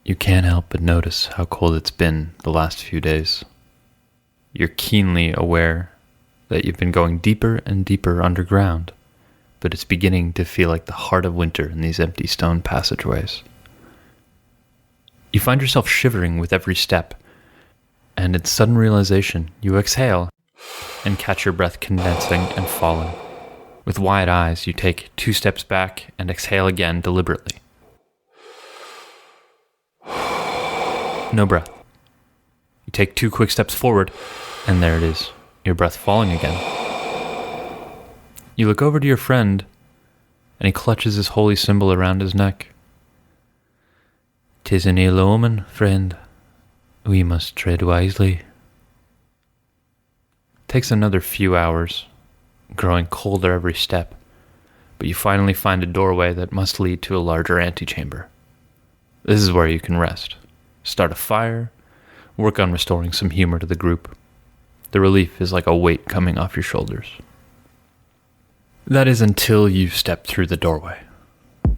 You can't help but notice how cold it's been the last few days. You're keenly aware that you've been going deeper and deeper underground, but it's beginning to feel like the heart of winter in these empty stone passageways. You find yourself shivering with every step, and in sudden realization, you exhale and catch your breath condensing and falling. With wide eyes, you take 2 steps back and exhale again deliberately. No breath. You take 2 quick steps forward, and there it is, your breath falling again. You look over to your friend, and he clutches his holy symbol around his neck. "'Tis an ill omen, friend. We must tread wisely." It takes another few hours, growing colder every step, but you finally find a doorway that must lead to a larger antechamber. This is where you can rest, start a fire, work on restoring some humor to the group. The relief is like a weight coming off your shoulders. That is until you step through the doorway.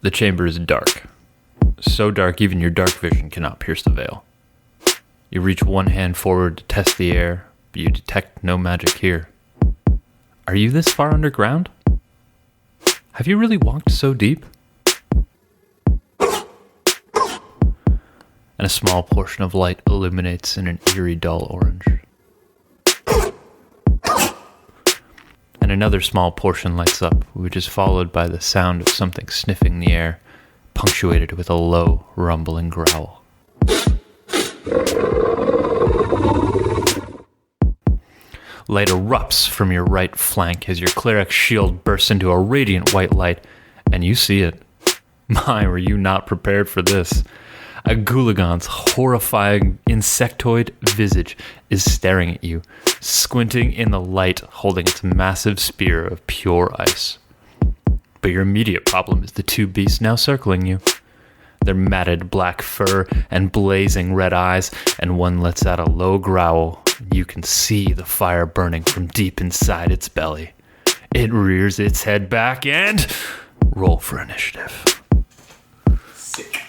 The chamber is dark. So dark even your dark vision cannot pierce the veil. You reach one hand forward to test the air, but you detect no magic here. Are you this far underground? Have you really walked so deep? And a small portion of light illuminates in an eerie dull orange. And another small portion lights up, which is followed by the sound of something sniffing the air, punctuated with a low, rumbling growl. Light erupts from your right flank as your cleric's shield bursts into a radiant white light, and you see it. My, were you not prepared for this? A Gulagon's horrifying insectoid visage is staring at you, squinting in the light, holding its massive spear of pure ice. But your immediate problem is the 2 beasts now circling you. Their matted black fur and blazing red eyes, and one lets out a low growl. You can see the fire burning from deep inside its belly. It rears its head back and... roll for initiative. Sick.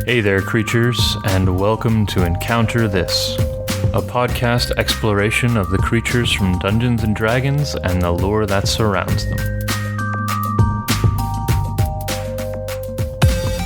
Hey there, creatures, and welcome to Encounter This, a podcast exploration of the creatures from Dungeons & Dragons and the lore that surrounds them.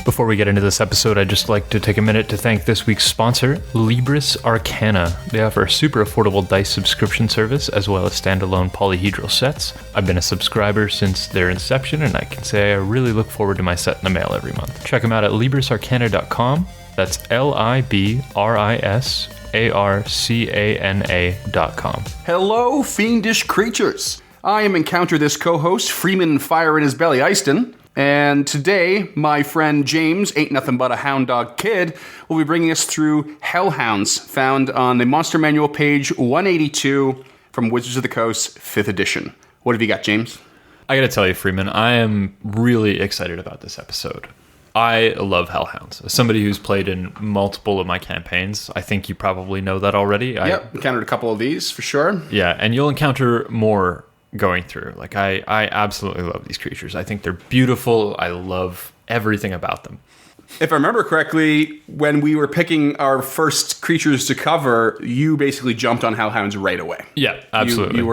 Before we get into this episode, I'd just like to take a minute to thank this week's sponsor, Libris Arcana. They offer a super affordable dice subscription service as well as standalone polyhedral sets. I've been a subscriber since their inception, and I can say I really look forward to my set in the mail every month. Check them out at librisarcana.com. That's librisarcana.com. Hello, fiendish creatures. I am Encounter This co-host, Freeman Fire in His Belly Eyston. And today, my friend James, ain't nothing but a hound dog kid, will be bringing us through Hell Hounds, found on the Monster Manual page 182 from Wizards of the Coast, 5th edition. What have you got, James? I gotta tell you, Freeman, I am really excited about this episode. I love Hell Hounds. As somebody who's played in multiple of my campaigns, I think you probably know that already. Yep, encountered a couple of these, for sure. Yeah, and you'll encounter more going through. Like, I absolutely love these creatures. I think they're beautiful. I love everything about them. If I remember correctly, when we were picking our first creatures to cover, you basically jumped on Hell Hounds right away. Yeah, absolutely. You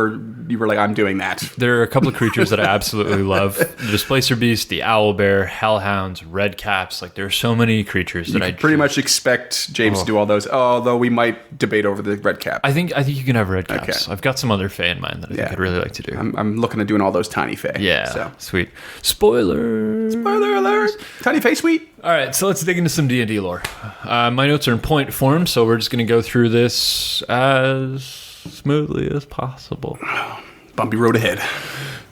were like, I'm doing that. There are a couple of creatures that I absolutely love. The Displacer Beast, the Owlbear, Hell Hounds, Redcaps. Like, there are so many creatures that I pretty much expect James to do all those, although we might debate over the Redcap. I think you can have Redcaps. Okay. I've got some other Fae in mind that I think I'd really like to do. I'm looking at doing all those tiny Fae. Yeah, so. Sweet. Spoiler alert! Tiny Fae sweet. All right, so let's dig into some D&D lore. My notes are in point form, so we're just going to go through this as smoothly as possible. Bumpy road ahead.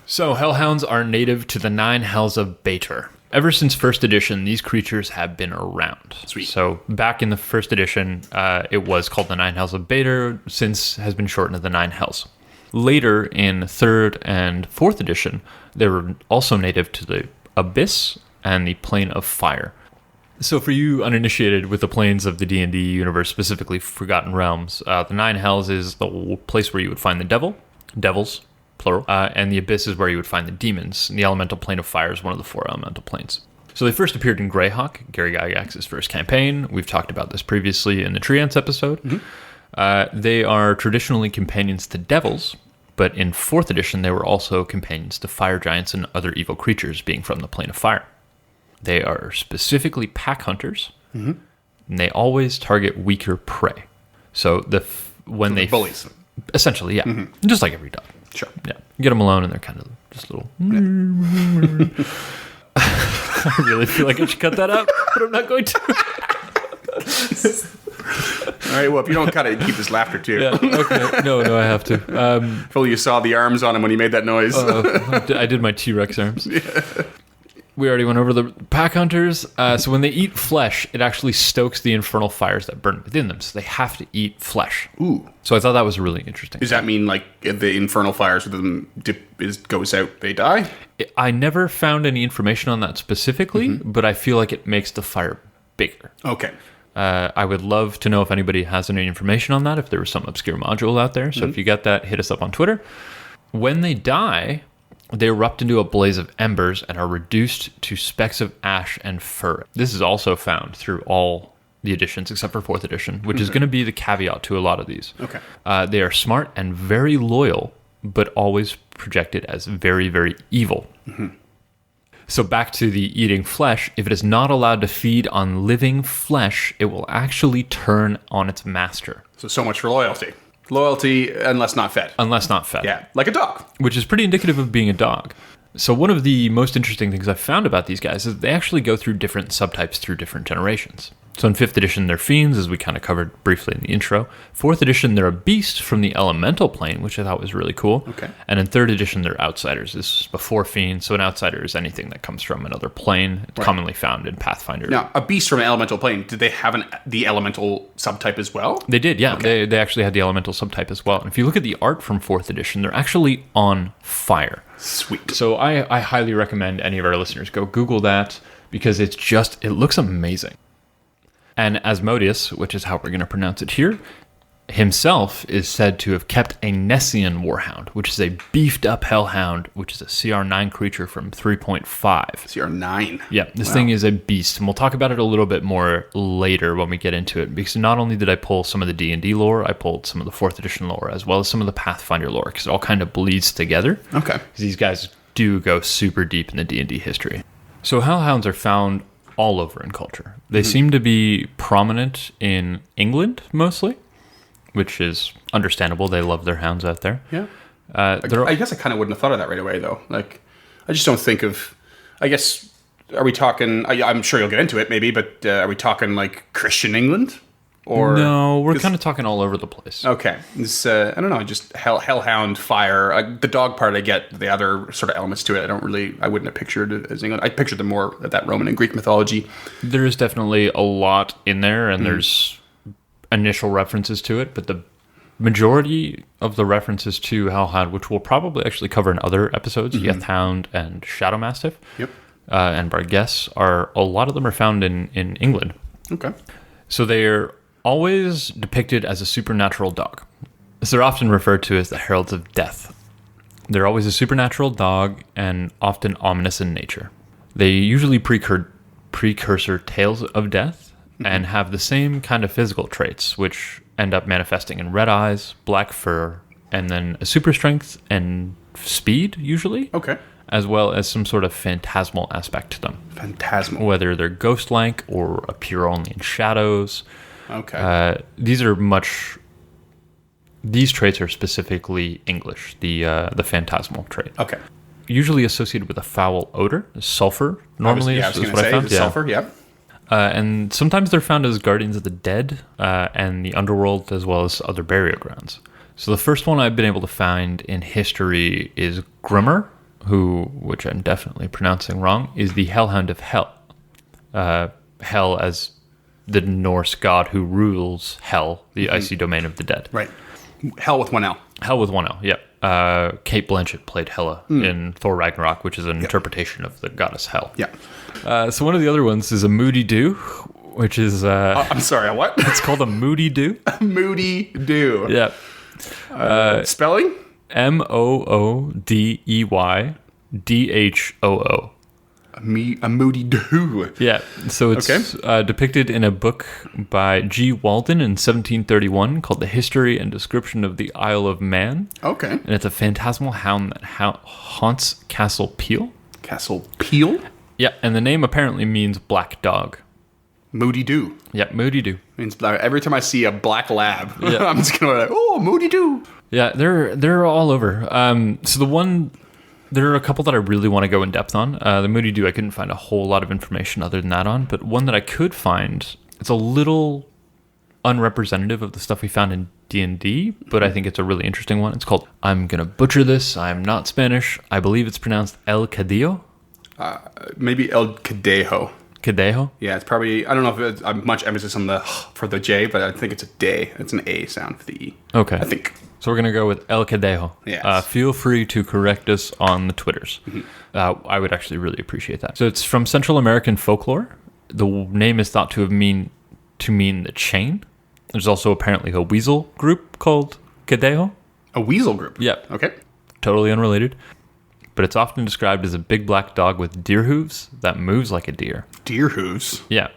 So, Hellhounds are native to the 9 Hells of Baskerville. Ever since 1st edition, these creatures have been around. Sweet. So, back in the 1st edition, it was called the 9 Hells of Baskerville, since has been shortened to the 9 Hells. Later, in 3rd and 4th edition, they were also native to the Abyss and the Plane of Fire. So for you uninitiated with the planes of the D&D universe, specifically Forgotten Realms, the 9 Hells is the place where you would find the devils, plural. And the abyss is where you would find the demons. And the elemental plane of fire is one of the 4 elemental planes. So they first appeared in Greyhawk, Gary Gygax's first campaign. We've talked about this previously in the Treants episode. Mm-hmm. They are traditionally companions to devils, but in 4th edition, they were also companions to fire giants and other evil creatures, being from the plane of fire. They are specifically pack hunters, and they always target weaker prey. So when they bullies, essentially, yeah, just like every dog. Sure, yeah, you get them alone, and they're kind of just little. Yeah. I really feel like I should cut that out, but I'm not going to. All right, well, if you don't cut it, keep this laughter too. Yeah, okay. No, I have to. If only you saw the arms on him when he made that noise. I did my T-Rex arms. Yeah. We already went over the pack hunters. So when they eat flesh, it actually stokes the infernal fires that burn within them. So they have to eat flesh. Ooh. So I thought that was really interesting. Does that mean like if the infernal fires with them goes out, they die? I never found any information on that specifically, but I feel like it makes the fire bigger. Okay. I would love to know if anybody has any information on that, if there was some obscure module out there. So if you get that, hit us up on Twitter. When they die, they erupt into a blaze of embers and are reduced to specks of ash and fur. This is also found through all the editions except for 4th edition, which is going to be the caveat to a lot of these. Okay. They are smart and very loyal, but always projected as very, very evil. So back to the eating flesh, if it is not allowed to feed on living flesh, it will actually turn on its master. So much for loyalty. Loyalty unless not fed. Unless not fed. Yeah, like a dog. Which is pretty indicative of being a dog. So one of the most interesting things I've found about these guys is they actually go through different subtypes through different generations. So in 5th edition, they're fiends, as we kind of covered briefly in the intro. 4th edition, they're a beast from the elemental plane, which I thought was really cool. Okay. And in 3rd edition, they're outsiders. This is before fiends, so an outsider is anything that comes from another plane, commonly found in Pathfinder. Now, a beast from an elemental plane, did they have the elemental subtype as well? They did, yeah. Okay. They actually had the elemental subtype as well. And if you look at the art from 4th edition, they're actually on fire. Sweet. So I highly recommend any of our listeners go Google that, because it looks amazing. And Asmodeus, which is how we're going to pronounce it here, himself is said to have kept a Nessian warhound, which is a beefed up Hell Hound, which is a CR9 creature from 3.5. CR9? Yeah, this thing is a beast. And we'll talk about it a little bit more later when we get into it, because not only did I pull some of the D&D lore, I pulled some of the 4th edition lore, as well as some of the Pathfinder lore, because it all kind of bleeds together. Okay. These guys do go super deep in the D&D history. So Hell Hounds are found all over in culture. They seem to be prominent in England mostly, which is understandable. They love their hounds out there. Yeah. I guess I kind of wouldn't have thought of that right away, though. Like, I just don't think of... I guess, are we talking... I'm sure you'll get into it, maybe, but are we talking, like, Christian England? Or no, we're kind of talking all over the place. Okay. I don't know, just Hellhound, fire. The dog part, I get. The other sort of elements to it, I wouldn't have pictured it as England. I pictured them more of that Roman and Greek mythology. There is definitely a lot in there, and there's initial references to it, but the majority of the references to Hellhound, which we'll probably actually cover in other episodes, Yeth Hound and Shadow Mastiff, and Barghess, a lot of them are found in England. Okay. So they're always depicted as a supernatural dog. So they're often referred to as the heralds of death. They're always a supernatural dog and often ominous in nature. They usually precursor tales of death and have the same kind of physical traits, which end up manifesting in red eyes, black fur, and then a super strength and speed, usually. Okay. As well as some sort of phantasmal aspect to them. Phantasmal. Whether they're ghost-like or appear only in shadows. Okay. These traits are specifically English, the phantasmal trait. Okay. Usually associated with a foul odor, sulfur. Normally, I was going to say sulfur. Yeah. And sometimes they're found as guardians of the dead and the underworld, as well as other burial grounds. So the first one I've been able to find in history is Grimmer, which I'm definitely pronouncing wrong, is the Hell Hound of Hell. Hell as the Norse god who rules Hell, the icy domain of the dead. Right. Hell with one L. Hell with one L, yep. Kate Blanchett played Hela in Thor Ragnarok, which is an interpretation of the goddess Hel. Yeah. So one of the other ones is a Moody Dew, which is... I'm sorry, a what? It's called a Moody Dew. Moody Dew. Yeah. Spelling? Moodeydhoo. A moody doo. Yeah, so it's depicted in a book by G. Walden in 1731 called The History and Description of the Isle of Man. Okay. And it's a phantasmal hound that haunts Castle Peel. Castle Peel? Yeah, and the name apparently means black dog. Moody doo. Yeah, Moody Doo. Means every time I see a black lab, I'm just going to like, oh, Moody Doo. Yeah, they're all over. There are a couple that I really want to go in depth on. The Moody Doo, I couldn't find a whole lot of information other than that on, but one that I could find, it's a little unrepresentative of the stuff we found in D&D, but I think it's a really interesting one. It's called, I'm going to butcher this, I'm not Spanish, I believe it's pronounced El Cadillo? Maybe El Cadejo. Cadejo? Yeah, it's probably, I don't know if it's much emphasis on the for the J, but I think it's a day. It's an A sound for the E. Okay. I think. So we're going to go with El Cadejo. Yes. Feel free to correct us on the Twitters. Mm-hmm. I would actually really appreciate that. So it's from Central American folklore. The name is thought to mean the chain. There's also apparently a weasel group called Cadejo. A weasel group? Yep. Okay. Totally unrelated. But it's often described as a big black dog with deer hooves that moves like a deer. Deer hooves? Yeah.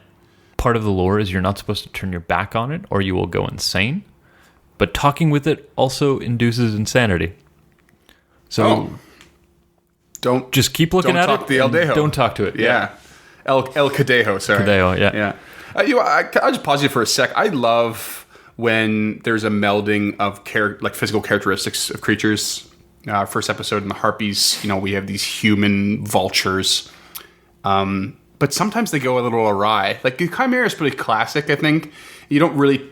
Part of the lore is you're not supposed to turn your back on it or you will go insane. But talking with it also induces insanity. So don't just keep looking at it. The El Dejo. Don't talk to it. Yeah. El Cadejo, sorry. Cadejo, yeah. Yeah. I'll just pause you for a sec. I love when there's a melding of physical characteristics of creatures. First episode in the Harpies, we have these human vultures. But sometimes they go a little awry. Like the Chimera is pretty classic, I think. You don't really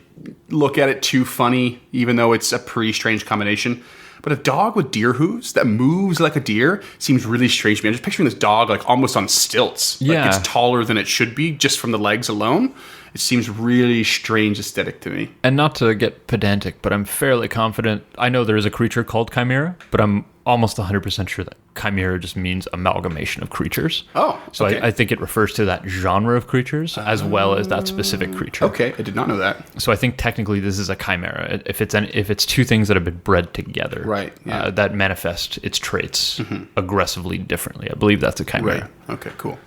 look at it too funny, even though it's a pretty strange combination. But a dog with deer hooves that moves like a deer seems really strange to me. I'm just picturing this dog like almost on stilts. Yeah. Like it's taller than it should be just from the legs alone. It seems really strange aesthetic to me. And not to get pedantic, but I'm fairly confident. I know there is a creature called Chimera, but I'm almost 100% sure that Chimera just means amalgamation of creatures. Oh, so okay. I think it refers to that genre of creatures as well as that specific creature. Okay, I did not know that. So I think technically this is a chimera. If it's two things that have been bred together, right? Yeah. That manifest its traits aggressively differently. I believe that's a chimera. Right. Okay. Cool.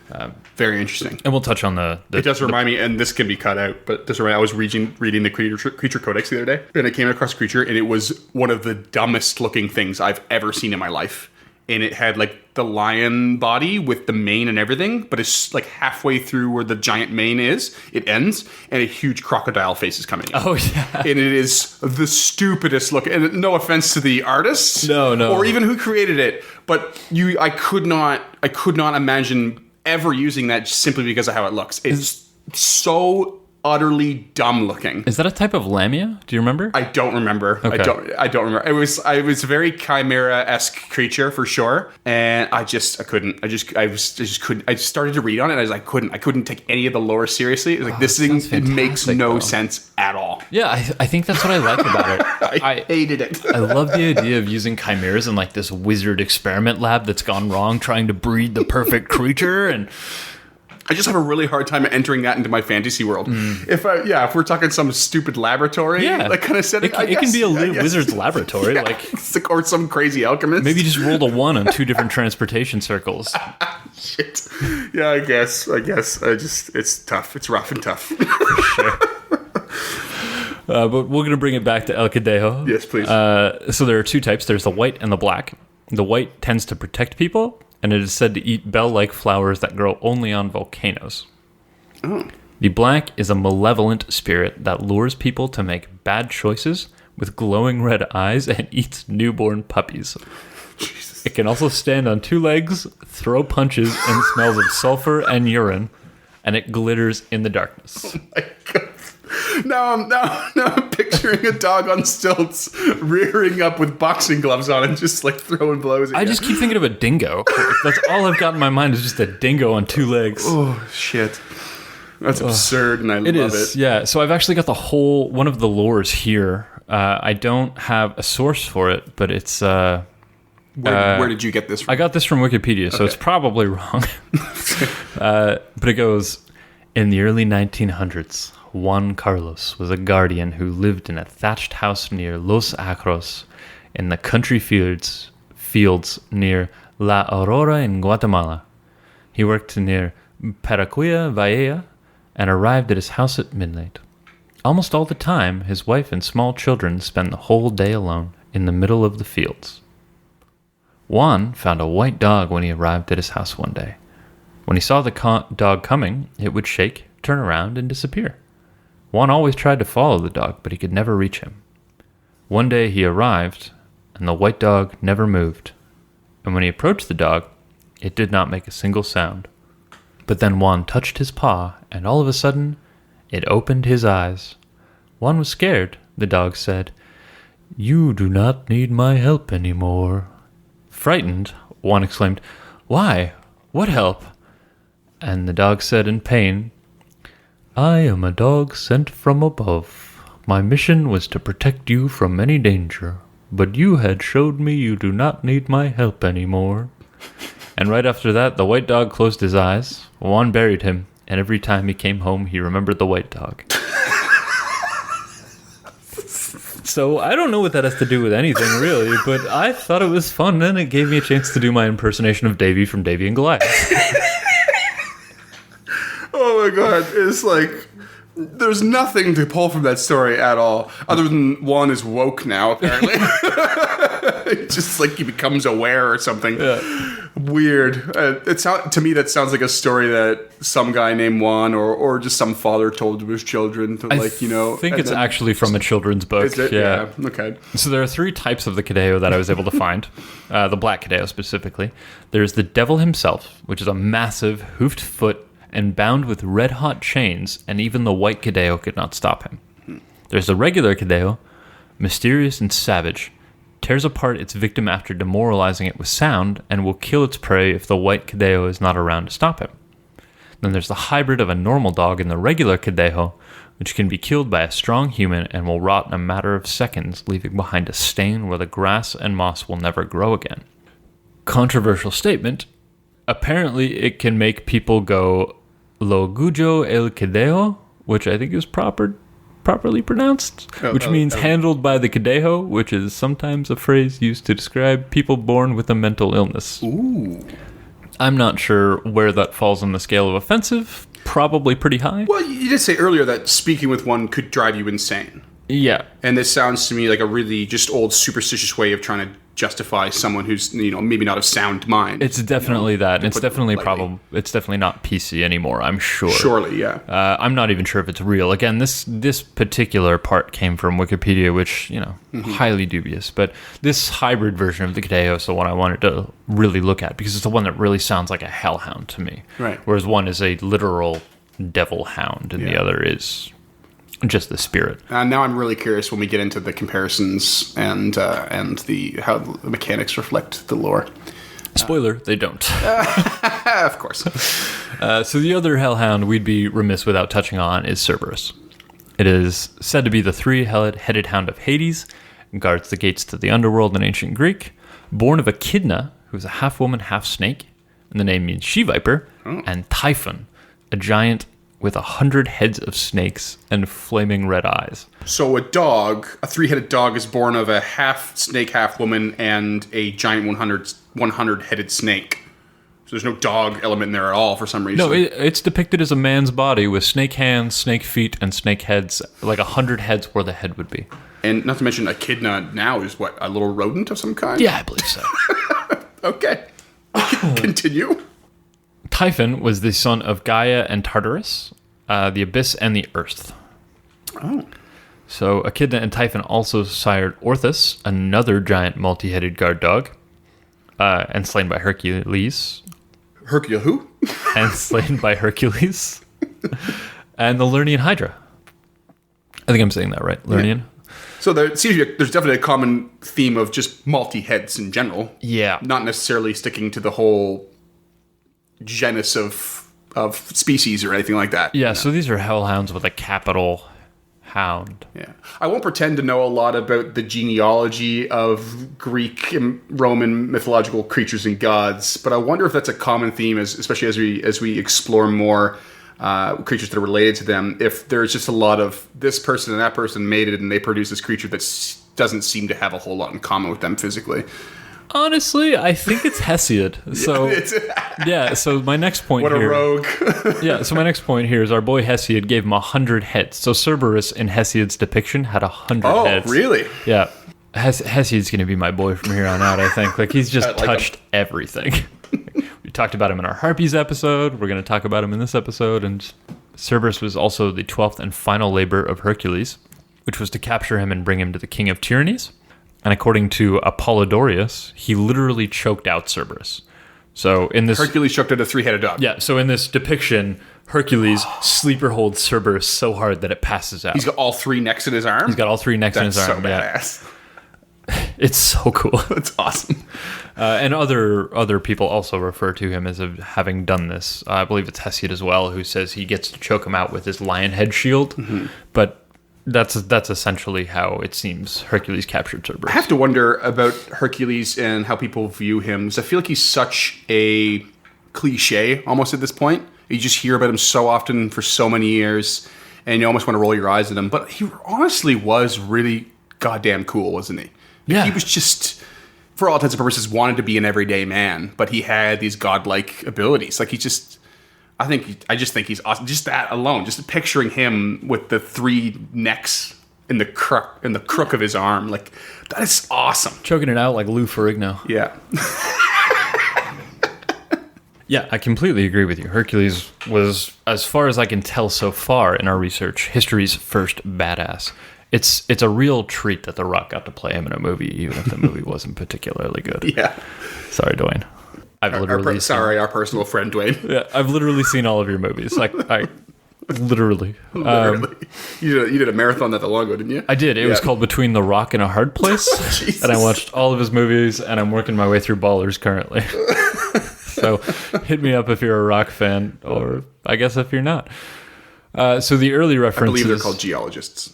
Very interesting. And we'll touch on the it does remind me, and this can be cut out, but this remind I was reading the creature codex the other day, and I came across a creature, and it was one of the dumbest looking things I've ever seen in my life. And it had like the lion body with the mane and everything, but it's like halfway through where the giant mane is, it ends, and a huge crocodile face is coming in. Oh yeah. And it is the stupidest look. And no offense to the artists, no, or even who created it, but I could not imagine ever using that simply because of how it looks. It's so utterly dumb looking. Is that a type of lamia? Do you remember? I don't remember. Okay. I don't remember. It was a very chimera-esque creature for sure, and I couldn't. I just couldn't. I started to read on it, and I couldn't take any of the lore seriously. It was like this thing, it makes no sense at all. Yeah, I think that's what I like about it. I hated it. I love the idea of using chimeras in like this wizard experiment lab that's gone wrong, trying to breed the perfect creature, and I just have a really hard time entering that into my fantasy world. If we're talking some stupid laboratory, that kind of setting, it can be a wizard's laboratory, or some crazy alchemist. Maybe just rolled a 1 on 2 different transportation circles. Shit. Yeah, I guess. It's tough. It's rough and tough. For sure. But we're going to bring it back to El Cadejo. Yes, please. So there are 2 types. There's the white and the black. The white tends to protect people, and it is said to eat bell-like flowers that grow only on volcanoes. Oh. The black is a malevolent spirit that lures people to make bad choices with glowing red eyes and eats newborn puppies. Jesus. It can also stand on 2 legs, throw punches, and smells of sulfur and urine, and it glitters in the darkness. Oh my God. Now I'm picturing a dog on stilts rearing up with boxing gloves on and just like throwing blows at I you. just keep thinking of a dingo. That's all I've got in my mind is just a dingo on 2 legs. Oh, shit. That's absurd, and I love it. Yeah, so I've actually got one of the lores here. I don't have a source for it, but it's... Where did you get this from? I got this from Wikipedia, so it's probably wrong. But it goes, in the early 1900s, Juan Carlos was a guardian who lived in a thatched house near Los Acros in the country fields near La Aurora in Guatemala. He worked near Paracuya Valle and arrived at his house at midnight. Almost all the time, his wife and small children spend the whole day alone in the middle of the fields. Juan found a white dog when he arrived at his house one day. When he saw the dog coming, it would shake, turn around, and disappear. Juan always tried to follow the dog, but he could never reach him. One day he arrived, and the white dog never moved. And when he approached the dog, it did not make a single sound. But then Juan touched his paw, and all of a sudden, it opened his eyes. Juan was scared, the dog said. "You do not need my help anymore." Frightened, Juan exclaimed, "Why? What help?" And the dog said in pain, "I am a dog sent from above. My mission was to protect you from any danger, but you had showed me you do not need my help anymore." And right after that, the white dog closed his eyes. Juan buried him, and every time he came home, he remembered the white dog. So I don't know what that has to do with anything, really, but I thought it was fun, and it gave me a chance to do my impersonation of Davy from Davy and Goliath. Oh my god, it's like, there's nothing to pull from that story at all, other than Juan is woke now, apparently. It's just like he becomes aware or something. Yeah. Weird. To me, that sounds like a story that some guy named Juan or just some father told to his children to, I think it's actually from a children's book. Is it? Yeah. Okay. So there are three types of the Cadeo that I was able to find. The black Cadeo specifically. There's the devil himself, which is a massive hoofed foot and bound with red-hot chains, and even the white Cadeo could not stop him. There's the regular Cadeo, mysterious and savage, tears apart its victim after demoralizing it with sound, and will kill its prey if the white Cadeo is not around to stop him. Then there's the hybrid of a normal dog and the regular Cadeo, which can be killed by a strong human and will rot in a matter of seconds, leaving behind a stain where the grass and moss will never grow again. Controversial statement. Apparently, it can make people go "Lo gujo el Cadeo," which I think is properly pronounced, which means handled by the Cadeo, which is sometimes a phrase used to describe people born with a mental illness. Ooh. I'm not sure where that falls on the scale of offensive. Probably pretty high. Well, you did say earlier that speaking with one could drive you insane. Yeah. And this sounds to me like a really just old superstitious way of trying to justify someone who's, maybe not of sound mind. It's definitely that. It's definitely it's definitely not PC anymore, I'm sure. Surely, yeah. I'm not even sure if it's real. Again, this particular part came from Wikipedia, which, highly dubious. But this hybrid version of the Cadeo is the one I wanted to really look at, because it's the one that really sounds like a Hell Hound to me. Right. Whereas one is a literal devil hound, and the other is just the spirit. Now I'm really curious when we get into the comparisons and how the mechanics reflect the lore. Spoiler, they don't. Of course. So the other hellhound we'd be remiss without touching on is Cerberus. It is said to be the three-headed hound of Hades, and guards the gates to the underworld in ancient Greek, born of Echidna, who's a half-woman, half-snake, and the name means she-viper, and Typhon, a giant with 100 heads of snakes and flaming red eyes. So a three-headed dog is born of a half-snake, half-woman, and a giant 100-headed snake. So there's no dog element in there at all for some reason. No, it's depicted as a man's body with snake hands, snake feet, and snake heads, like 100 heads where the head would be. And not to mention, Echidna now is what, a little rodent of some kind? Yeah, I believe so. Okay. Continue. Typhon was the son of Gaia and Tartarus, the Abyss and the Earth. Oh. So Echidna and Typhon also sired Orthus, another giant multi-headed guard dog, and slain by Hercules. Hercule who? And slain by Hercules. And the Lernian Hydra. I think I'm saying that right. Lernian. Yeah. So there's definitely a common theme of just multi-heads in general. Yeah. Not necessarily sticking to the whole genus of species or anything like that. Yeah, so these are hellhounds with a capital hound. Yeah. I won't pretend to know a lot about the genealogy of Greek and Roman mythological creatures and gods, but I wonder if that's a common theme, especially as we explore more creatures that are related to them. If there's just a lot of this person and that person made it and they produce this creature that's doesn't seem to have a whole lot in common with them physically. Honestly, I think it's Hessiod. So so my next point what here... a rogue. So my next point here is our boy Hessiod gave him 100 heads. So Cerberus in Hesiod's depiction had 100 heads. Oh, really? Yeah. Hesiod's going to be my boy from here on out, I think. Like, he's just touched everything. We talked about him in our Harpies episode. We're going to talk about him in this episode. And Cerberus was also the 12th and final labor of Hercules, which was to capture him and bring him to the king of tyrannies. And according to Apollodorus, he literally choked out Cerberus. So in this... Hercules choked out a 3-headed dog. Yeah, so in this depiction, Hercules sleeper holds Cerberus so hard that it passes out. He's got all 3 necks in his arm? He's got all 3 necks in his arm. That's so badass. It's so cool. It's awesome. And other people also refer to him as having done this. I believe it's Hesiod as well, who says he gets to choke him out with his lion head shield. Mm-hmm. But that's essentially how it seems Hercules captured Cerberus. I have to wonder about Hercules and how people view him. I feel like he's such a cliche almost at this point. You just hear about him so often for so many years, and you almost want to roll your eyes at him. But he honestly was really goddamn cool, wasn't he? Yeah. He was just, for all intents and purposes, wanted to be an everyday man, but he had these godlike abilities. Like, I just think he's awesome. Just that alone, just picturing him with the 3 necks in the crook of his arm, like, that is awesome. Choking it out like Lou Ferrigno. Yeah. Yeah, I completely agree with you. Hercules was, as far as I can tell so far in our research, history's first badass. It's a real treat that The Rock got to play him in a movie, even if the movie wasn't particularly good. Yeah. Sorry, Dwayne. Our personal friend Dwayne. Yeah, I've literally seen all of your movies. Like, I literally. You did a marathon not that long ago, didn't you? I did. It was called Between the Rock and a Hard Place, and I watched all of his movies, and I'm working my way through Ballers currently. So hit me up if you're a Rock fan, or I guess if you're not. So the early references... I believe they're called geologists.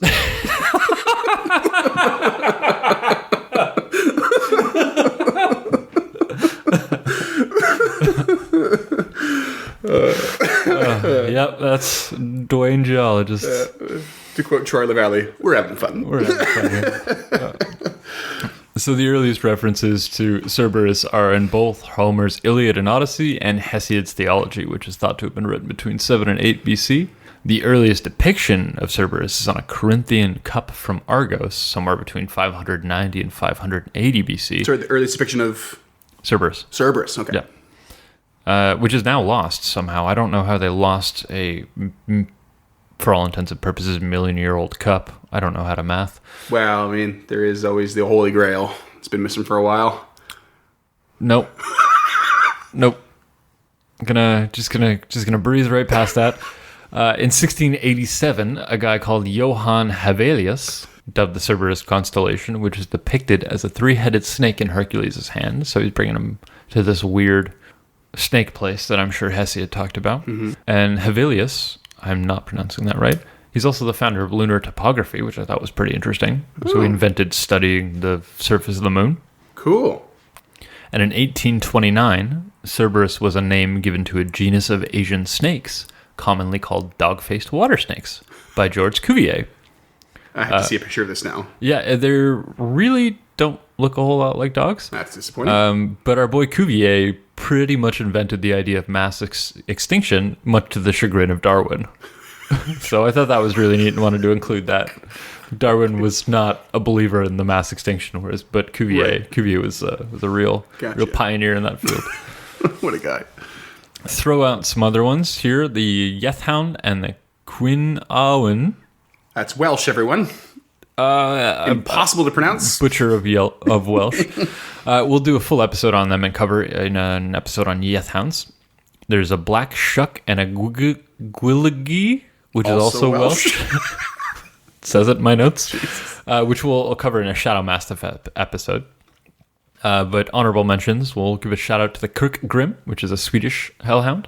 Yep, that's Dwayne Geologist. To quote Troy LaValle, we're having fun. We're having fun here. So the earliest references to Cerberus are in both Homer's Iliad and Odyssey and Hesiod's Theology, which is thought to have been written between 7 and 8 BC. The earliest depiction of Cerberus is on a Corinthian cup from Argos, somewhere between 590 and 580 BC. Sorry, the earliest depiction of... Cerberus. Cerberus, okay. Yeah. Which is now lost somehow. I don't know how they lost a, for all intents and purposes, million-year-old cup. I don't know how to math. Well, I mean, there is always the Holy Grail. It's been missing for a while. Nope. Just gonna breeze right past that. In 1687, a guy called Johann Hevelius dubbed the Cerberus constellation, which is depicted as a 3-headed snake in Hercules' hand. So he's bringing him to this weird snake place that I'm sure Hesiod talked about. Mm-hmm. And Hevelius, I'm not pronouncing that right, he's also the founder of lunar topography, which I thought was pretty interesting. Ooh. So he invented studying the surface of the moon. Cool. And in 1829, Cerberus was a name given to a genus of Asian snakes, commonly called dog-faced water snakes, by George Cuvier. I have to see a picture of this now. Yeah, they really don't look a whole lot like dogs. That's disappointing. But our boy Cuvier pretty much invented the idea of mass extinction, much to the chagrin of Darwin. So I thought that was really neat and wanted to include that. Darwin was not a believer in the mass extinction, but Cuvier was a real pioneer in that field. What a guy. Throw out some other ones here. The Hell Hound and the Quinawen. That's Welsh, everyone. Impossible to pronounce. Butcher of Welsh. We'll do a full episode on them and cover in an episode on Hell Hounds. There's a Black Shuck and a Gwiligi, which is also Welsh. It says it in my notes. Which we'll cover in a Shadow Mastiff episode. But honorable mentions, we'll give a shout out to the Kirkgrim, which is a Swedish hellhound,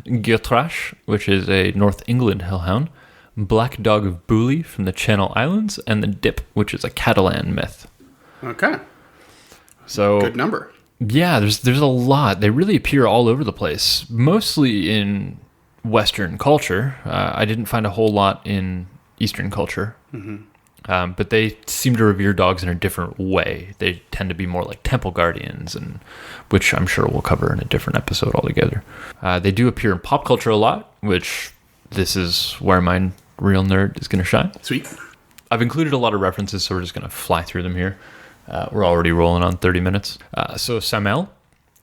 Gjötrash, which is a North England hellhound, Black Dog of Booley from the Channel Islands, and the Dip, which is a Catalan myth. Okay. So good number. Yeah, there's a lot. They really appear all over the place, mostly in Western culture. I didn't find a whole lot in Eastern culture. Mm-hmm. But they seem to revere dogs in a different way. They tend to be more like temple guardians, and which I'm sure we'll cover in a different episode altogether. They do appear in pop culture a lot, which this is where my real nerd is going to shine. Sweet. I've included a lot of references, so we're just going to fly through them here. We're already rolling on 30 minutes. So Samael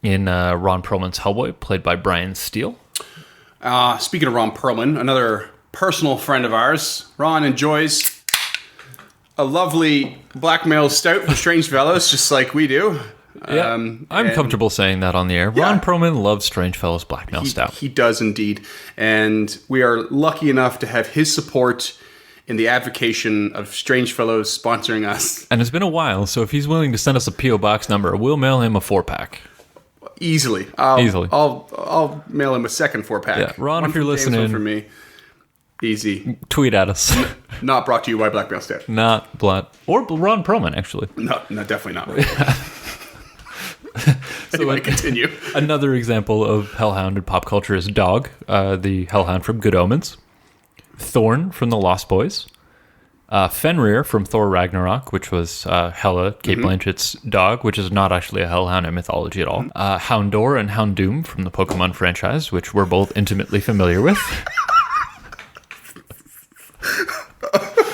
in Ron Perlman's Hellboy, played by Brian Steele. Speaking of Ron Perlman, another personal friend of ours. Ron enjoys a lovely Blackmail Stout for Strange Fellows, just like we do. Yeah, I'm comfortable saying that on the air. Ron Perlman loves Strange Fellows Blackmail Stout. He does indeed. And we are lucky enough to have his support in the advocation of Strange Fellows sponsoring us. And it's been a while, so if he's willing to send us a P.O. Box number, we'll mail him a 4-pack. Easily. Easily. I'll mail him a second 4-pack. Yeah, Ron, one if you're from James, listening, one from me. Easy. Tweet at us. Not brought to you by Blackmail Stout. Not blood. Or Ron Perlman, actually. No, definitely not. Anyway, continue. Another example of Hell Hound in pop culture is Dog, the Hell Hound from Good Omens. Thorn from The Lost Boys. Fenrir from Thor Ragnarok, which was Hela, Kate Blanchett's dog, which is not actually a hellhound in mythology at all. Houndour and Houndoom from the Pokemon franchise, which we're both intimately familiar with.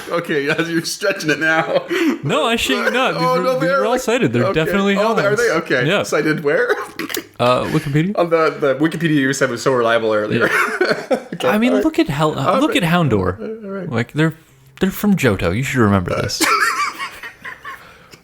Okay, you're stretching it now. No, I shit you not. These are all cited. They're definitely hellhounds. Are they? Okay. Yeah. Cited where? Wikipedia. On the Wikipedia you said was so reliable earlier. Yeah. Okay, I mean, look at look at Houndour. Right. Like they're from Johto. You should remember this.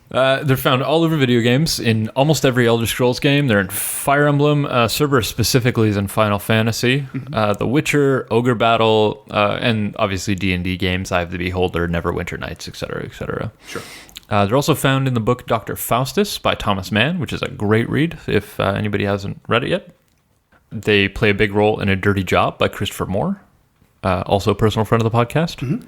They're found all over video games, in almost every Elder Scrolls game. They're in Fire Emblem. Cerberus specifically is in Final Fantasy. The Witcher, Ogre Battle, and obviously D&D games, Eye of the Beholder, Neverwinter Nights, etc., etc. Sure. They're also found in the book Dr. Faustus by Thomas Mann, which is a great read if anybody hasn't read it yet. They play a big role in A Dirty Job by Christopher Moore, also a personal friend of the podcast.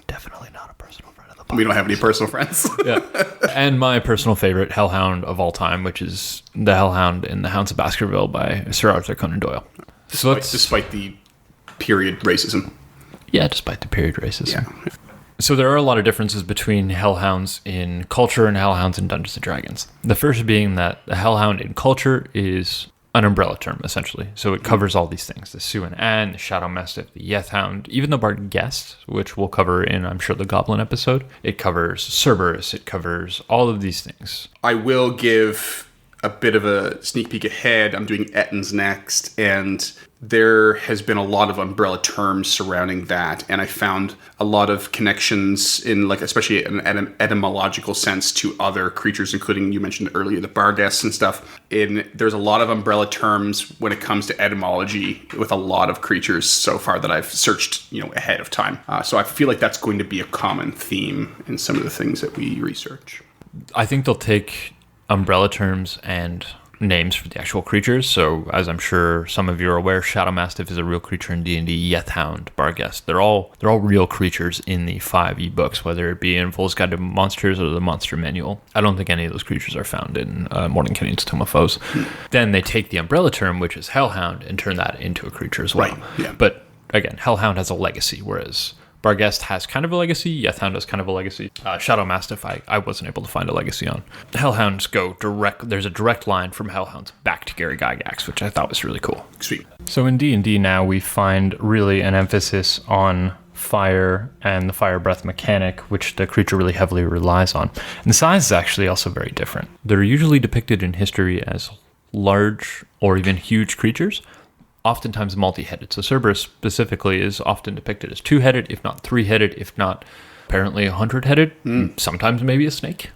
Definitely not a personal friend of the podcast. We don't have any personal friends. Yeah. And my personal favorite Hell Hound of all time, which is the Hell Hound in the Hounds of Baskerville by Sir Arthur Conan Doyle. Despite the period racism. Yeah, despite the period racism. Yeah. So there are a lot of differences between Hellhounds in culture and Hellhounds in Dungeons & Dragons. The first being that the Hellhound in culture is an umbrella term, essentially. So it covers all these things. The Sioux and Anne, the Shadow Mastiff, the Yeth-Hound, even the Bard Guest, which we'll cover in, I'm sure, the Goblin episode. It covers Cerberus. It covers all of these things. I will give a bit of a sneak peek ahead. I'm doing Ettins next, and there has been a lot of umbrella terms surrounding that, and I found a lot of connections in, like, especially in an etymological sense to other creatures, including, you mentioned earlier, the Barghest and stuff. There's a lot of umbrella terms when it comes to etymology with a lot of creatures so far that I've searched, ahead of time. So I feel like that's going to be a common theme in some of the things that we research. I think they'll take umbrella terms and names for the actual creatures. So, as I'm sure some of you are aware, Shadow Mastiff is a real creature in D&D. Yeth-Hound, Barghest, they're all real creatures in the 5e books, whether it be in Vol's Guide to Monsters or the Monster Manual. I don't think any of those creatures are found in Mordenkainen's Tome of Foes. Then they take the umbrella term, which is Hellhound, and turn that into a creature as well. Right, yeah. But again, Hellhound has a legacy, whereas Barghest has kind of a legacy. Yeth-Hound has kind of a legacy. Shadow Mastiff, I wasn't able to find a legacy on. Hellhounds go direct. There's a direct line from Hellhounds back to Gary Gygax, which I thought was really cool. Sweet. So in D&D now we find really an emphasis on fire and the fire breath mechanic, which the creature really heavily relies on. And the size is actually also very different. They're usually depicted in history as large or even huge creatures, oftentimes multi-headed. So Cerberus specifically is often depicted as 2-headed, if not 3-headed, if not apparently 100-headed, sometimes maybe a snake.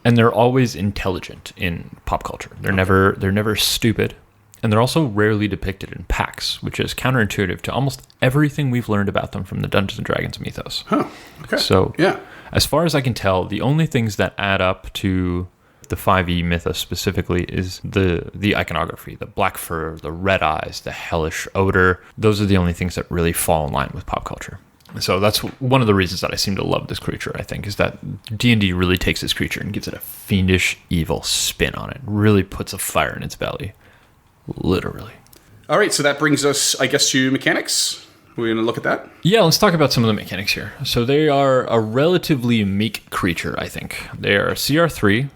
And they're always intelligent in pop culture. They're never stupid. And they're also rarely depicted in packs, which is counterintuitive to almost everything we've learned about them from the Dungeons & Dragons mythos. Huh. Okay. So, yeah. As far as I can tell, the only things that add up to the 5e mythos specifically is the iconography, the black fur, the red eyes, the hellish odor. Those are the only things that really fall in line with pop culture. So that's one of the reasons that I seem to love this creature, I think, is that D&D really takes this creature and gives it a fiendish, evil spin on it. Really puts a fire in its belly. Literally. All right, so that brings us, I guess, to mechanics. We're going to look at that? Yeah, let's talk about some of the mechanics here. So they are a relatively meek creature, I think. They are CR3,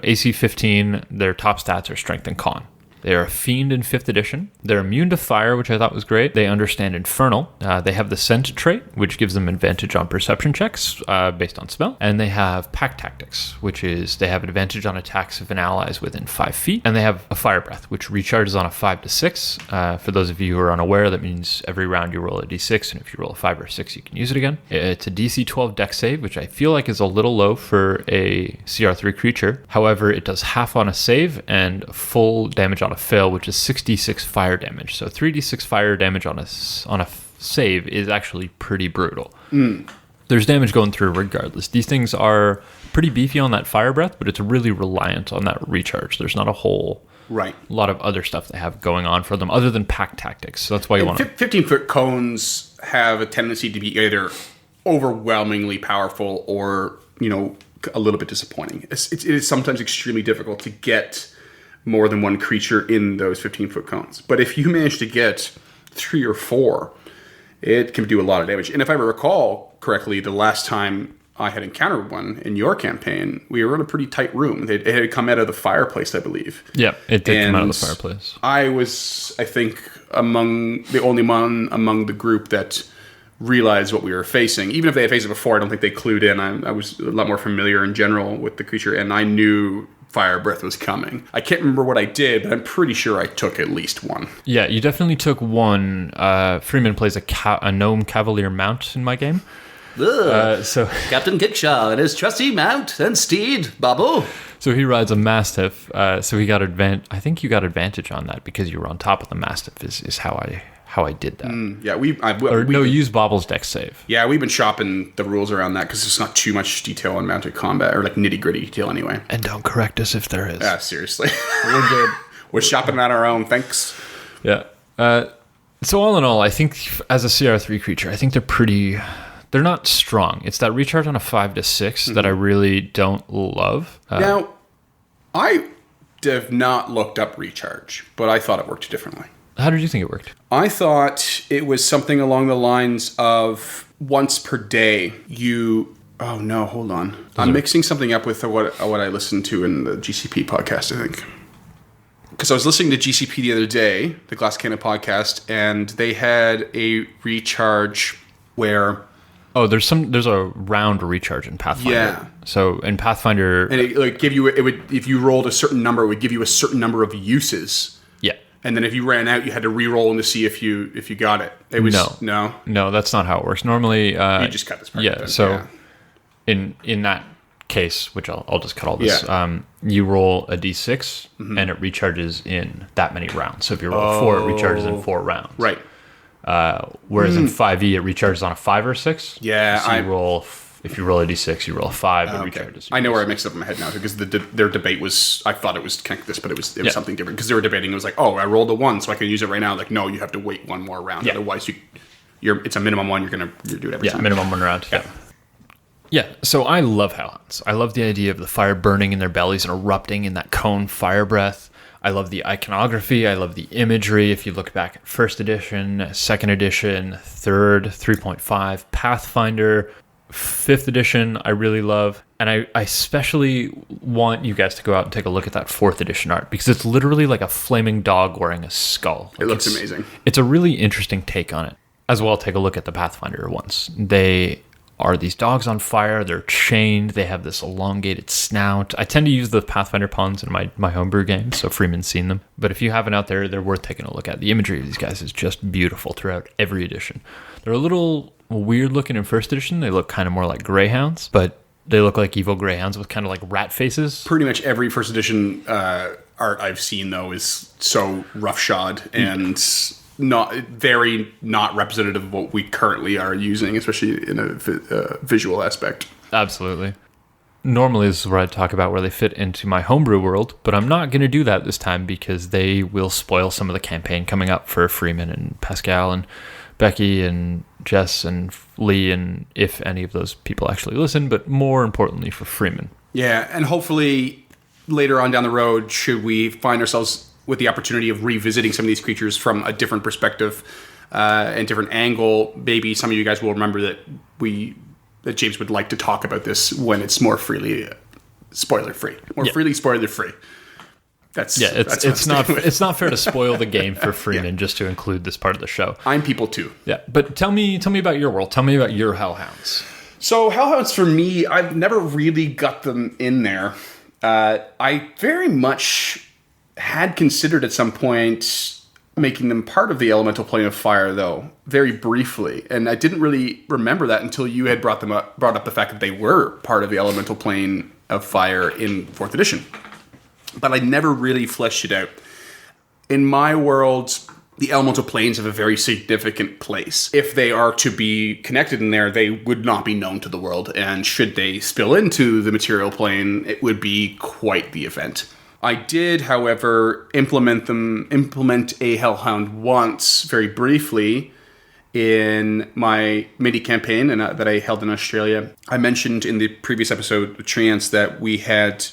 AC 15. Their top stats are Strength and Con. They are a fiend in 5th edition. They're immune to fire, which I thought was great. They understand Infernal. They have the Scent trait, which gives them advantage on perception checks based on spell. And they have Pack Tactics, which is they have advantage on attacks if an ally is within 5 feet. And they have a Fire Breath, which recharges on a 5 to 6. For those of you who are unaware, that means every round you roll a d6, and if you roll a 5 or 6, you can use it again. It's a DC 12 dex save, which I feel like is a little low for a CR3 creature. However, it does half on a save and full damage on a fail, which is 66 fire damage. So 3d6 fire damage on a save is actually pretty brutal. There's damage going through regardless. These things are pretty beefy on that fire breath, but it's really reliant on that recharge. There's not a whole lot of other stuff they have going on for them other than Pack Tactics. So that's why you want to... 15-foot cones have a tendency to be either overwhelmingly powerful or, a little bit disappointing. It is sometimes extremely difficult to get more than one creature in those 15-foot cones. But if you manage to get 3 or 4, it can do a lot of damage. And if I recall correctly, the last time I had encountered one in your campaign, we were in a pretty tight room. It had come out of the fireplace, I believe. Yeah, it did come out of the fireplace. I was, I think, the only one among the group that realized what we were facing. Even if they had faced it before, I don't think they clued in. I was a lot more familiar in general with the creature, and I knew fire breath was coming. I can't remember what I did, but I'm pretty sure I took at least one. Yeah, you definitely took one. Freeman plays a gnome cavalier mount in my game. So Captain Kickshaw and his trusty mount and steed, Babu. So he rides a mastiff. So he got I think you got advantage on that because you were on top of the mastiff. Is how I did that. Yeah, use Bobble's dex save. Yeah, we've been shopping the rules around that because there's not too much detail on mounted combat, or like nitty gritty detail anyway. And don't correct us if there is. Yeah, seriously, we're good. We're shopping on our own. Thanks. Yeah. So all in all, I think as a CR3 creature, I think they're not strong. It's that recharge on a 5 to 6 that I really don't love. Now, I have not looked up recharge, but I thought it worked differently. How did you think it worked? I thought it was something along the lines of once per day you... Oh, no, hold on. I'm mixing something up with what I listened to in the GCP podcast, I think. Because I was listening to GCP the other day, the Glass Cannon podcast, and they had a recharge where... Oh, there's a round recharge in Pathfinder. Yeah. So in Pathfinder... And it would give you... if you rolled a certain number, it would give you a certain number of uses. Yeah. And then if you ran out, you had to re-roll to see if you got it. It was no, that's not how it works. Normally, you just cut this part. Yeah. So in that case, which I'll just cut all this. Yeah. You roll a d6 and it recharges in that many rounds. So if you roll a 4, it recharges in 4 rounds. Right. Whereas in 5e, it recharges on a 5 or 6. Yeah. So if you roll a d6, you roll a 5, it recharges. I know where I mixed up in my head now because their debate was, I thought it was connected to this, but it was something different because they were debating. It was like, oh, I rolled a 1, so I can use it right now. Like, no, you have to wait one more round. Yeah. Otherwise, it's a minimum 1. You're do it every time. Yeah, minimum 1 round. Yeah. Yeah, so I love Hell Hounds. I love the idea of the fire burning in their bellies and erupting in that cone fire breath. I love the iconography. I love the imagery. If you look back at 1st edition, 2nd edition, 3rd, 3.5, Pathfinder, 5th edition, I really love. And I especially want you guys to go out and take a look at that 4th edition art because it's literally like a flaming dog wearing a skull. It looks amazing. It's a really interesting take on it. As well, take a look at the Pathfinder ones. They are these dogs on fire. They're chained. They have this elongated snout. I tend to use the Pathfinder puns in my homebrew games, so Freeman's seen them. But if you haven't out there, they're worth taking a look at. The imagery of these guys is just beautiful throughout every edition. They're a little weird looking in 1st edition. They look kind of more like greyhounds, but they look like evil greyhounds with kind of like rat faces. Pretty much every 1st edition art I've seen, though, is so roughshod and... not representative of what we currently are using, especially in a visual aspect. Absolutely. Normally, this is where I talk about where they fit into my homebrew world, but I'm not going to do that this time because they will spoil some of the campaign coming up for Freeman and Pascal and Becky and Jess and Lee, and if any of those people actually listen, but more importantly for Freeman. Yeah, and hopefully later on down the road, should we find ourselves with the opportunity of revisiting some of these creatures from a different perspective, and different angle, maybe some of you guys will remember that James would like to talk about this when it's more freely spoiler-free. Freely spoiler-free. It's not fair to spoil the game for Freeman just to include this part of the show. I'm people too. Yeah, but tell me about your world. Tell me about your Hell Hounds. So Hell Hounds for me, I've never really got them in there. I very much had considered at some point making them part of the elemental plane of fire, though, very briefly, and I didn't really remember that until you had brought up the fact that they were part of the elemental plane of fire in 4th edition. But I never really fleshed it out. In my world, the elemental planes have a very significant place. If they are to be connected in there, they would not be known to the world, and should they spill into the material plane, it would be quite the event. I did, however, implement a Hellhound once, very briefly, in my mini campaign that I held in Australia. I mentioned in the previous episode, the chance that we had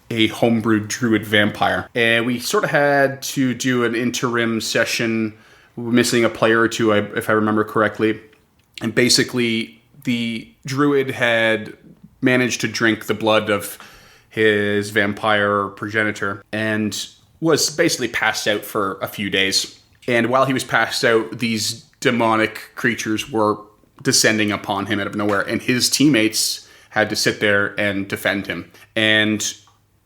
a homebrewed druid vampire, and we sort of had to do an interim session, missing a player or two, if I remember correctly. And basically, the druid had managed to drink the blood of his vampire progenitor and was basically passed out for a few days. And while he was passed out, these demonic creatures were descending upon him out of nowhere, and his teammates had to sit there and defend him. And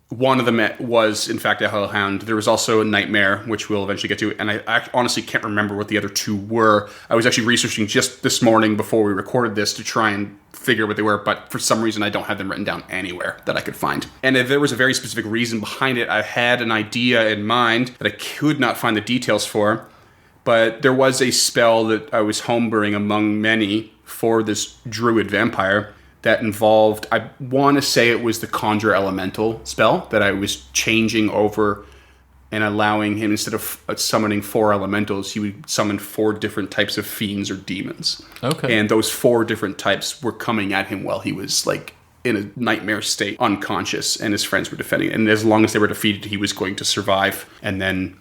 one of them was, in fact, a Hell Hound. There was also a Nightmare, which we'll eventually get to, and I honestly can't remember what the other two were. I was actually researching just this morning before we recorded this to try and figure what they were, but for some reason I don't have them written down anywhere that I could find. And if there was a very specific reason behind it, I had an idea in mind that I could not find the details for, but there was a spell that I was homebrewing among many for this druid vampire that involved, I want to say it was the Conjure Elemental spell that I was changing over and allowing him, instead of summoning 4 elementals, he would summon 4 different types of fiends or demons. Okay. And those 4 different types were coming at him while he was like in a nightmare state, unconscious, and his friends were defending it. And as long as they were defeated, he was going to survive and then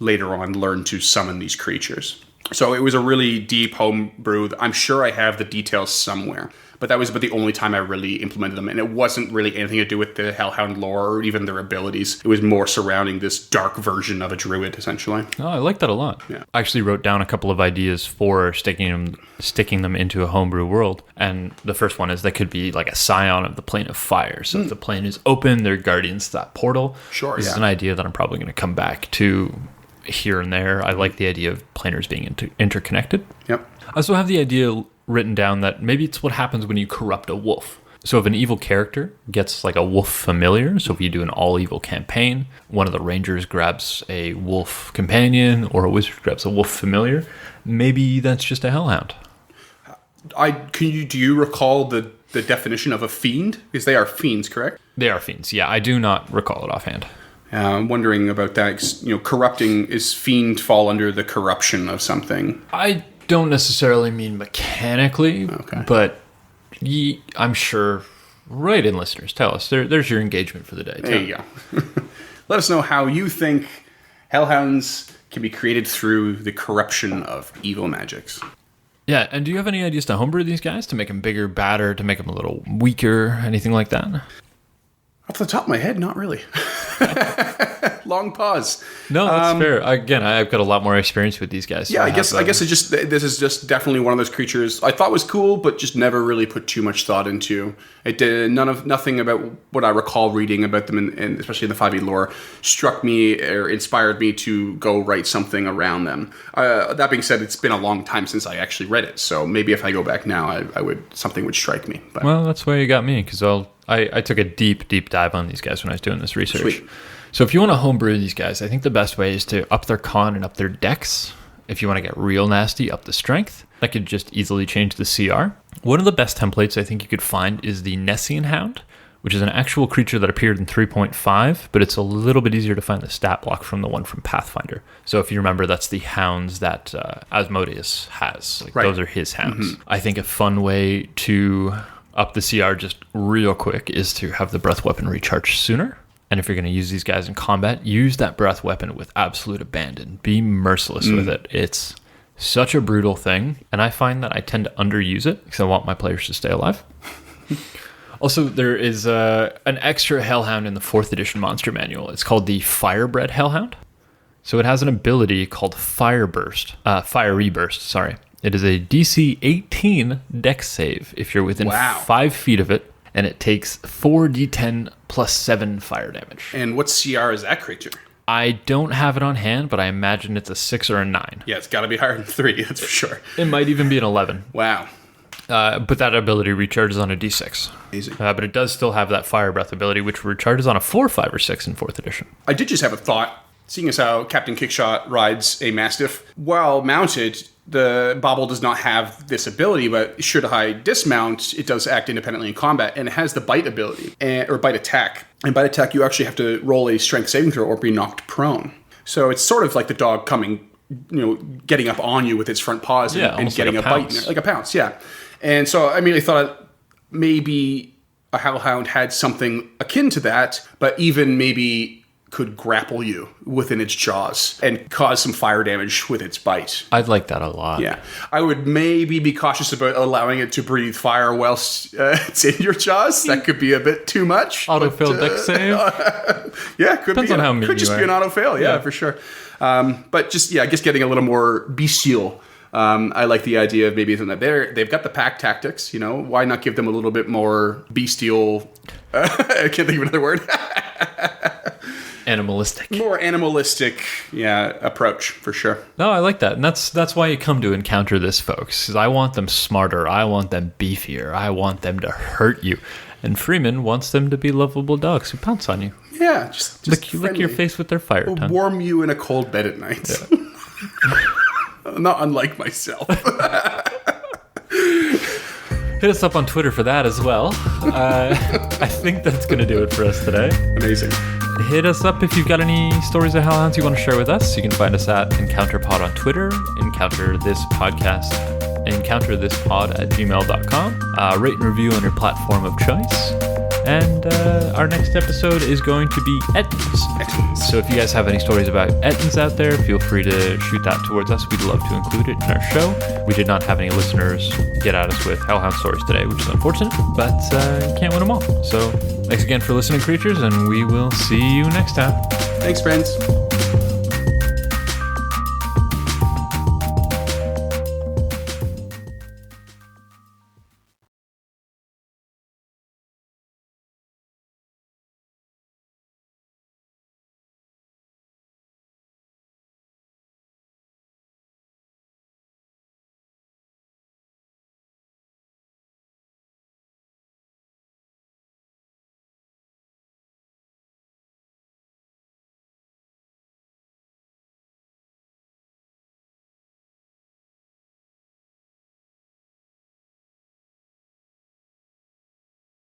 later on learn to summon these creatures. So it was a really deep home brew. I'm sure I have the details somewhere, but that was about the only time I really implemented them. And it wasn't really anything to do with the Hellhound lore or even their abilities. It was more surrounding this dark version of a druid, essentially. Oh, I like that a lot. Yeah. I actually wrote down a couple of ideas for sticking them into a homebrew world. And the first one is that could be like a scion of the plane of fire. So if the plane is open, they're guardians to that portal. Sure, This is an idea that I'm probably going to come back to here and there. I like the idea of planers being interconnected. Yep. I also have the idea written down that maybe it's what happens when you corrupt a wolf. So if an evil character gets like a wolf familiar, so if you do an all evil campaign, one of the rangers grabs a wolf companion or a wizard grabs a wolf familiar, maybe that's just a hellhound. Do you recall the definition of a fiend? Because they are fiends, correct? They are fiends, yeah. I do not recall it offhand. I'm wondering about that. Corrupting, is fiend fall under the corruption of something? I don't necessarily mean mechanically, but I'm sure. Write in, listeners. Tell us. There's your engagement for the day. There you go. Let us know how you think Hellhounds can be created through the corruption of evil magics. Yeah, and do you have any ideas to homebrew these guys? To make them bigger, badder, to make them a little weaker, anything like that? Off the top of my head, not really. Long pause. No, that's fair. Again, I've got a lot more experience with these guys. So yeah, I guess this is just definitely one of those creatures I thought was cool, but just never really put too much thought into. It did nothing about what I recall reading about them, and especially in the 5e lore, struck me or inspired me to go write something around them. That being said, it's been a long time since I actually read it, so maybe if I go back now, something would strike me. But. Well, that's why you got me, because I took a deep dive on these guys when I was doing this research. Sweet. So if you want to homebrew these guys, I think the best way is to up their con and up their dex. If you want to get real nasty, up the strength. That could just easily change the CR. One of the best templates I think you could find is the Nessian Hound, which is an actual creature that appeared in 3.5, but it's a little bit easier to find the stat block from the one from Pathfinder. So if you remember, that's the hounds that Asmodeus has. Those are his hounds. Mm-hmm. I think a fun way to up the CR just real quick is to have the breath weapon recharge sooner. And if you're going to use these guys in combat, use that breath weapon with absolute abandon. Be merciless with it. It's such a brutal thing, and I find that I tend to underuse it because I want my players to stay alive. Also, there is an extra Hellhound in the 4th edition monster manual. It's called the Firebred Hellhound. So it has an ability called Fiery Burst, sorry. It is a DC 18 dex save if you're within 5 feet of it, and it takes 4d10 plus 7 fire damage. And what CR is that creature? I don't have it on hand, but I imagine it's a 6 or a 9. Yeah, it's got to be higher than 3, that's for sure. It might even be an 11. Wow. But that ability recharges on a d6. Easy. But it does still have that Fire Breath ability, which recharges on a 4, 5, or 6 in 4th edition. I did just have a thought. Seeing as how Captain Kickshot rides a Mastiff, while mounted, the Bobble does not have this ability, but should I dismount, it does act independently in combat, and it has the bite ability, or bite attack. And bite attack, you actually have to roll a strength saving throw or be knocked prone. So it's sort of like the dog coming, getting up on you with its front paws and getting like a bite in there. Like a pounce, yeah. And so I immediately thought maybe a Hellhound had something akin to that, but even maybe could grapple you within its jaws and cause some fire damage with its bite. I'd like that a lot. Yeah. I would maybe be cautious about allowing it to breathe fire whilst it's in your jaws. That could be a bit too much. Autofill dex save? Yeah, could Depends be. On how mean could just you be are. an autofail, yeah, for sure. But just, I guess getting a little more bestial. I like the idea of maybe that they've got the pack tactics, why not give them a little bit more bestial, I can't think of another word. Animalistic. More animalistic, approach, for sure. No, I like that. And that's why you come to encounter this, folks. 'Cause I want them smarter. I want them beefier. I want them to hurt you. And Freeman wants them to be lovable dogs who pounce on you. Yeah, just lick your face with their fire tongue. Warm you in a cold bed at night. Yeah. Not unlike myself. Hit us up on Twitter for that as well. I think that's going to do it for us today. Amazing. Hit us up if you've got any stories of Hellhounds you want to share with us. You can find us at EncounterPod on Twitter, EncounterThisPod at gmail.com. Rate and review on your platform of choice. And our next episode is going to be Ettins. So if you guys have any stories about Ettins out there, feel free to shoot that towards us. We'd love to include it in our show. We did not have any listeners get at us with Hellhound stories today, which is unfortunate, but you can't win them all. So thanks again for listening, creatures, and we will see you next time. Thanks, friends.